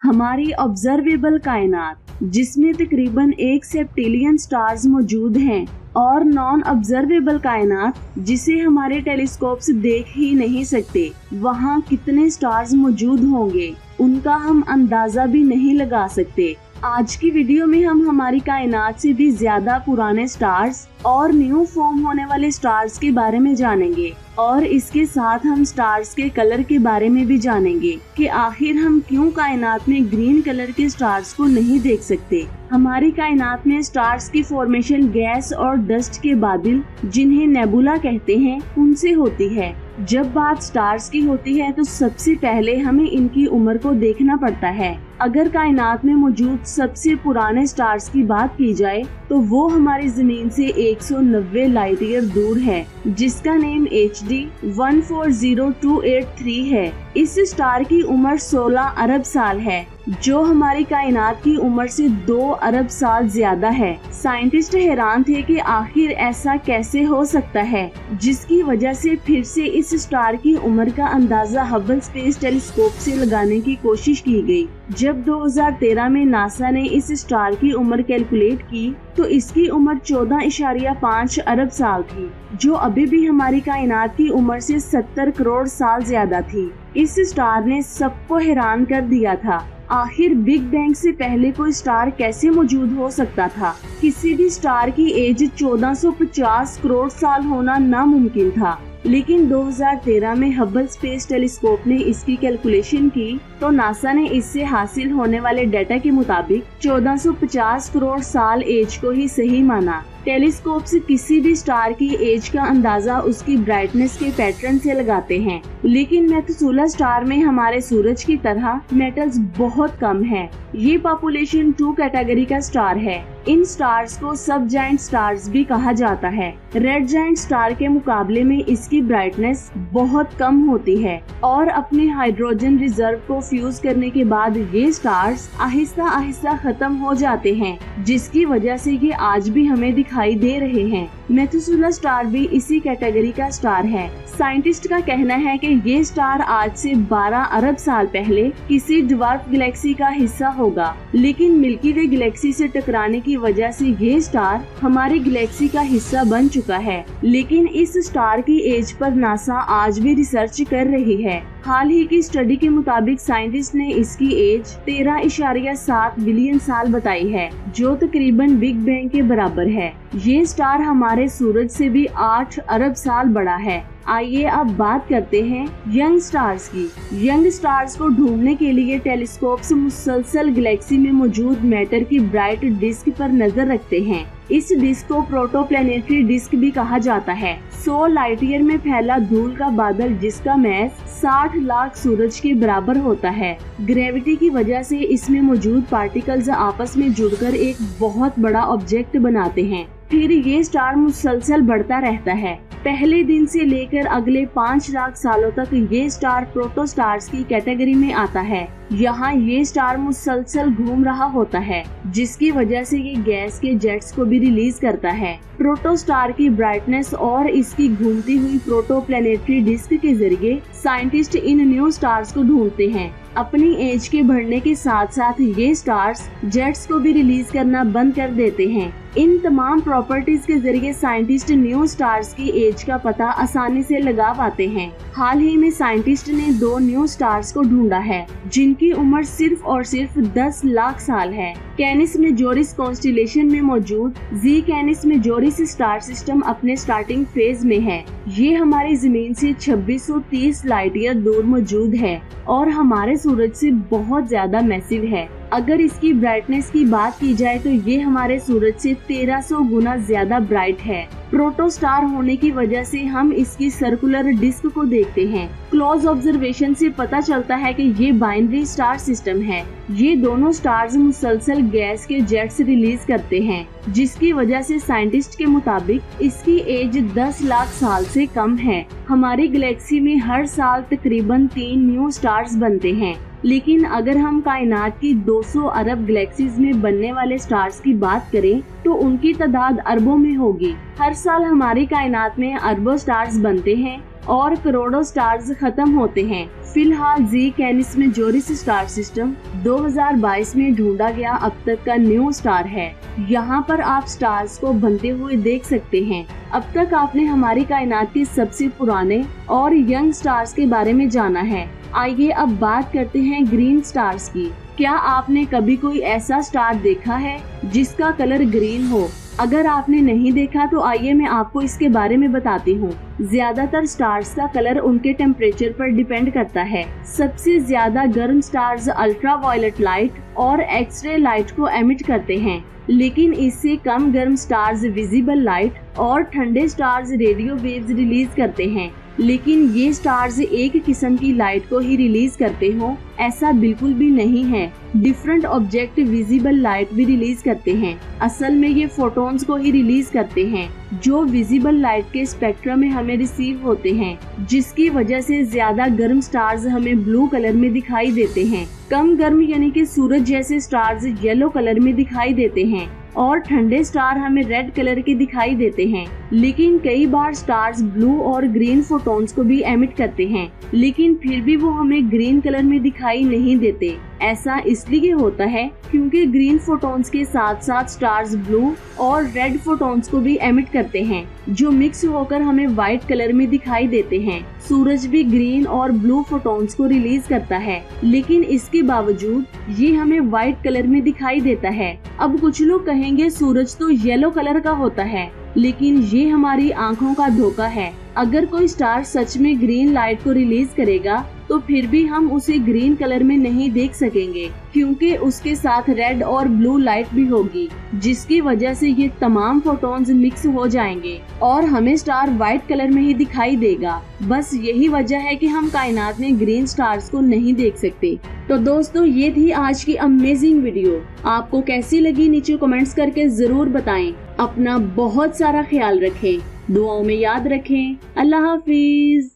हमारी ऑब्जर्वेबल कायनात, जिसमें तकरीबन 1 सेप्टिलियन स्टार्स मौजूद हैं, और नॉन ऑब्जर्वेबल कायनात, जिसे हमारे टेलीस्कोप से देख ही नहीं सकते, वहाँ कितने स्टार्स मौजूद होंगे उनका हम अंदाजा भी नहीं लगा सकते। आज की वीडियो में हम हमारी कायनात से भी ज्यादा पुराने स्टार्स और न्यू फॉर्म होने वाले स्टार्स के बारे में जानेंगे, और इसके साथ हम स्टार्स के कलर के बारे में भी जानेंगे कि आखिर हम क्यों कायनात में ग्रीन कलर के स्टार्स को नहीं देख सकते। हमारी कायनात में स्टार्स की फॉर्मेशन गैस और डस्ट के बादल, जिन्हें नेबुला कहते हैं, उनसे होती है। जब बात स्टार्स की होती है तो सबसे पहले हमें इनकी उम्र को देखना पड़ता है। अगर कायनात में मौजूद सबसे पुराने स्टार्स की बात की जाए तो वो हमारी जमीन से 190 लाइट ईयर दूर है, जिसका नेम HD 140283 है। इस स्टार की उम्र 16 अरब साल है, जो हमारी कायनात की उम्र से 2 अरब साल ज्यादा है। साइंटिस्ट हैरान थे कि आखिर ऐसा कैसे हो सकता है, जिसकी वजह से फिर से इस स्टार की उम्र का अंदाजा हबल स्पेस टेलीस्कोप से लगाने की कोशिश की गई। जब 2013 में नासा ने इस स्टार की उम्र कैलकुलेट की तो इसकी उम्र 14.5 अरब साल थी, जो अभी भी हमारी कायनात की उम्र से 70 करोड़ साल ज्यादा थी। इस स्टार ने सबको हैरान कर दिया था। आखिर बिग बैंग से पहले कोई स्टार कैसे मौजूद हो सकता था? किसी भी स्टार की एज 1450 करोड़ साल होना नामुमकिन था, लेकिन 2013 में हबल स्पेस टेलीस्कोप ने इसकी कैलकुलेशन की तो नासा ने इससे हासिल होने वाले डेटा के मुताबिक 1450 करोड़ साल एज को ही सही माना। टेलीस्कोप से किसी भी स्टार की एज का अंदाजा उसकी ब्राइटनेस के पैटर्न से लगाते हैं, लेकिन मेथुसेला स्टार में हमारे सूरज की तरह मेटल्स बहुत कम है। ये पॉपुलेशन 2 कैटेगरी का स्टार है। इन स्टार्स को सब जायंट स्टार्स भी कहा जाता है। रेड जायंट स्टार के मुकाबले में इसकी ब्राइटनेस बहुत कम होती है, और अपने हाइड्रोजन रिजर्व को फ्यूज करने के बाद ये स्टार्स आहिस्ता आहिस्ता खत्म हो जाते हैं, जिसकी वजह से ये आज भी हमें दिखाई दे रहे हैं। मेथुसेला स्टार भी इसी कैटेगरी का स्टार है। साइंटिस्ट का कहना है कि ये स्टार आज से 12 अरब साल पहले किसी ड्वार्फ गैलेक्सी का हिस्सा होगा, लेकिन मिल्की वे गैलेक्सी से टकराने की वजह से ये स्टार हमारी गैलेक्सी का हिस्सा बन चुका है। लेकिन इस स्टार की एज पर नासा आज भी रिसर्च कर रही है। हाल ही की स्टडी के मुताबिक साइंटिस्ट ने इसकी एज 13.7 बिलियन साल बताई है, जो तकरीबन बिग बैंग के बराबर है। ये स्टार हमारे सूरज से भी 8 अरब साल बड़ा है। आइए अब बात करते हैं यंग स्टार्स की। यंग स्टार्स को ढूंढने के लिए टेलीस्कोप्स मुसलसल गैलेक्सी में मौजूद मैटर की ब्राइट डिस्क पर नजर रखते हैं। इस डिस्क को प्रोटोप्लैनेटरी डिस्क भी कहा जाता है। 100 लाइट ईयर में फैला धूल का बादल, जिसका मैस 60 लाख सूरज के बराबर होता है। ग्रेविटी की वजह से इसमें मौजूद पार्टिकल्स आपस में जुड़कर एक बहुत बड़ा ऑब्जेक्ट बनाते हैं। फिर ये स्टार मुसलसल बढ़ता रहता है। पहले दिन से लेकर अगले 5 लाख सालों तक ये स्टार प्रोटोस्टार्स की कैटेगरी में आता है। यहाँ ये स्टार मुसलसल घूम रहा होता है, जिसकी वजह से ये गैस के जेट्स को भी रिलीज करता है। प्रोटोस्टार की ब्राइटनेस और इसकी घूमती हुई प्रोटोप्लैनेटरी डिस्क के जरिए साइंटिस्ट इन न्यू स्टार्स को ढूंढते हैं। अपनी एज के बढ़ने के साथ साथ ये स्टार्स जेट्स को भी रिलीज करना बंद कर देते हैं। इन तमाम प्रॉपर्टीज के जरिए साइंटिस्ट न्यू स्टार्स की एज का पता आसानी से लगा पाते हैं। हाल ही में साइंटिस्ट ने 2 न्यू स्टार्स को ढूंढा है, जिनकी उम्र सिर्फ और सिर्फ 10 लाख साल है। कैनिस मेजोरिस कॉन्स्टेलेशन में मौजूद जी कैनिस मेजोरिस स्टार सिस्टम अपने स्टार्टिंग फेज में है। ये हमारी जमीन से 2630 लाइट ईयर दूर मौजूद है और हमारे सूरज से बहुत ज्यादा मैसिव है। अगर इसकी ब्राइटनेस की बात की जाए तो ये हमारे सूरज से 1300 गुना ज्यादा ब्राइट है। प्रोटोस्टार होने की वजह से हम इसकी सर्कुलर डिस्क को देखते हैं। क्लोज ऑब्जर्वेशन से पता चलता है कि ये बाइनरी स्टार सिस्टम है। ये दोनों स्टार्स मुसलसल गैस के जेट्स रिलीज करते हैं, जिसकी वजह से साइंटिस्ट के मुताबिक इसकी एज 10 लाख साल से कम है। हमारी गैलेक्सी में हर साल तकरीबन 3 न्यू स्टार्स बनते हैं, लेकिन अगर हम कायनात की 200 अरब गैलेक्सीज में बनने वाले स्टार्स की बात करें तो उनकी तादाद अरबों में होगी। हर साल हमारी कायनात में अरबों स्टार्स बनते हैं और करोड़ों स्टार्स खत्म होते हैं। फिलहाल जी कैनिस मेजोरिस स्टार सिस्टम 2022 में ढूंढा गया अब तक का न्यू स्टार है। यहाँ पर आप स्टार्स को बनते हुए देख सकते हैं। अब तक आपने हमारी कायनात के सबसे पुराने और यंग स्टार्स के बारे में जाना है। आइए अब बात करते हैं ग्रीन स्टार्स की। क्या आपने कभी कोई ऐसा स्टार देखा है जिसका कलर ग्रीन हो? अगर आपने नहीं देखा तो आइए मैं आपको इसके बारे में बताती हूँ। ज्यादातर स्टार्स का कलर उनके टेम्परेचर पर डिपेंड करता है। सबसे ज्यादा गर्म स्टार्स अल्ट्रा वायलेट लाइट और एक्सरे लाइट को एमिट करते हैं, लेकिन इससे कम गर्म स्टार्स विजिबल लाइट और ठंडे स्टार्स रेडियो वेव्स रिलीज करते हैं। लेकिन ये स्टार्स एक किस्म की लाइट को ही रिलीज करते हो ऐसा बिल्कुल भी नहीं है। डिफरेंट ऑब्जेक्ट विजिबल लाइट भी रिलीज करते हैं। असल में ये फोटॉन्स को ही रिलीज करते हैं जो विजिबल लाइट के स्पेक्ट्रम में हमें रिसीव होते हैं, जिसकी वजह से ज्यादा गर्म स्टार्स हमें ब्लू कलर में दिखाई देते हैं। कम गर्म यानी कि सूरज जैसे स्टार्स येलो कलर में दिखाई देते हैं और ठंडे स्टार हमें रेड कलर के दिखाई देते हैं। लेकिन कई बार स्टार्स ब्लू और ग्रीन फोटॉन्स को भी एमिट करते हैं, लेकिन फिर भी वो हमें ग्रीन कलर में दिखाई नहीं देते। ऐसा इसलिए होता है क्योंकि ग्रीन फोटॉन्स के साथ साथ स्टार्स ब्लू और रेड फोटॉन्स को भी एमिट करते हैं, जो मिक्स होकर हमें व्हाइट कलर में दिखाई देते हैं। सूरज भी ग्रीन और ब्लू फोटॉन्स को रिलीज करता है, लेकिन इसके बावजूद ये हमें व्हाइट कलर में दिखाई देता है। अब कुछ लोग कहेंगे सूरज तो येलो कलर का होता है, लेकिन ये हमारी आंखों का धोखा है। अगर कोई स्टार सच में ग्रीन लाइट को रिलीज करेगा तो फिर भी हम उसे ग्रीन कलर में नहीं देख सकेंगे, क्योंकि उसके साथ रेड और ब्लू लाइट भी होगी, जिसकी वजह से ये तमाम फोटॉन्स मिक्स हो जाएंगे और हमें स्टार व्हाइट कलर में ही दिखाई देगा। बस यही वजह है कि हम कायनात में ग्रीन स्टार्स को नहीं देख सकते। तो दोस्तों, ये थी आज की अमेजिंग वीडियो। आपको कैसी लगी नीचे कमेंट्स करके जरूर बताएं। अपना बहुत सारा ख्याल रखें, दुआओं में याद रखें। अल्लाह हाफिज।